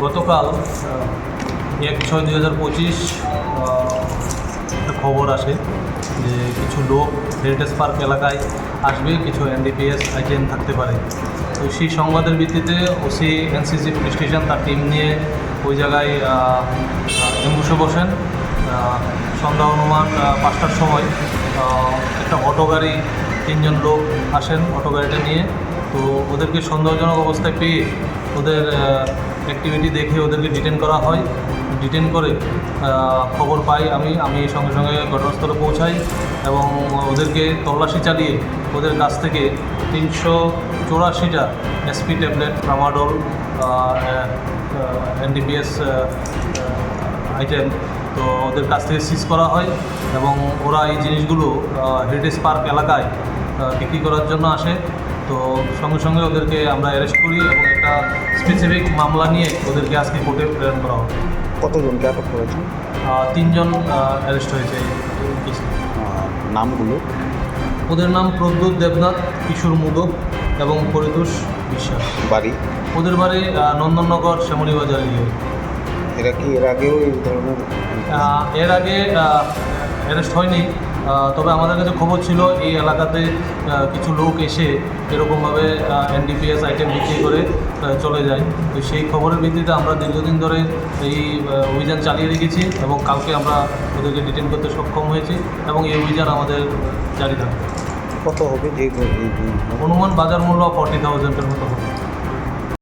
গতকাল 1/6/2025 একটা খবর আসে যে কিছু লোক হেরিটেজ পার্ক এলাকায় আসবে, কিছু এনডিপিএস আইটেম থাকতে পারে। তো সেই সংবাদের ভিত্তিতে ওসি এনসিসি পুলিশ স্টেশন তার টিম নিয়ে ওই জায়গায় এম্বুসে বসেন। সন্ধ্যা অনুমান 5টার সময় একটা অটো গাড়ি 3 জন লোক আসেন অটো গাড়িটা নিয়ে। তো ওদেরকে সন্দেহজনক অবস্থায় পেয়ে ওদের অ্যাক্টিভিটি দেখে ওদেরকে ডিটেন করা হয়। ডিটেন করে খবর পাই আমি সঙ্গে সঙ্গে ঘটনাস্থলে পৌঁছাই এবং ওদেরকে তল্লাশি চালিয়ে ওদের কাছ থেকে 384টা এসপি ট্যাবলেট, ট্রামাডোল, এনডিপিএস আইটেম তো ওদের কাছ থেকে সিজ করা হয় এবং ওরা এই জিনিসগুলো হেরিটেজ পার্ক এলাকায় বিক্রি করার জন্য আসে। তো সঙ্গে সঙ্গে ওদেরকে আমরা অ্যারেস্ট করি এবং একটা স্পেসিফিক মামলা নিয়ে ওদেরকে আজকে কোর্টে প্রেরণ করা হবে। কতজনকে আটক করেছেন? 3 জন অ্যারেস্ট হয়েছে এই কেসে। নামগুলো? ওদের নাম প্রদ্যুৎ দেবনাথ, কিশোর মুদক এবং পরিতোষ বিশ্বাস। বাড়ি? ওদের বাড়ি নন্দননগর, শ্যামলীবাজার এরিয়ায়। এরা কি এর আগেও এই ধরনের? এর আগে অ্যারেস্ট হয়নি, তবে আমাদের কাছে খবর ছিল এই এলাকাতে কিছু লোক এসে এরকমভাবে এনডিপিএস আইটেম বিক্রি করে চলে যায়। তো সেই খবরের ভিত্তিতে আমরা দীর্ঘদিন ধরে এই অভিযান চালিয়ে রেখেছি এবং কালকে আমরা ওদেরকে ডিটেন করতে সক্ষম হয়েছি এবং এই অভিযান আমাদের জারি থাকবে। কত হবে? যে অনুমান বাজার মূল্য 40,000-এর মতো হবে।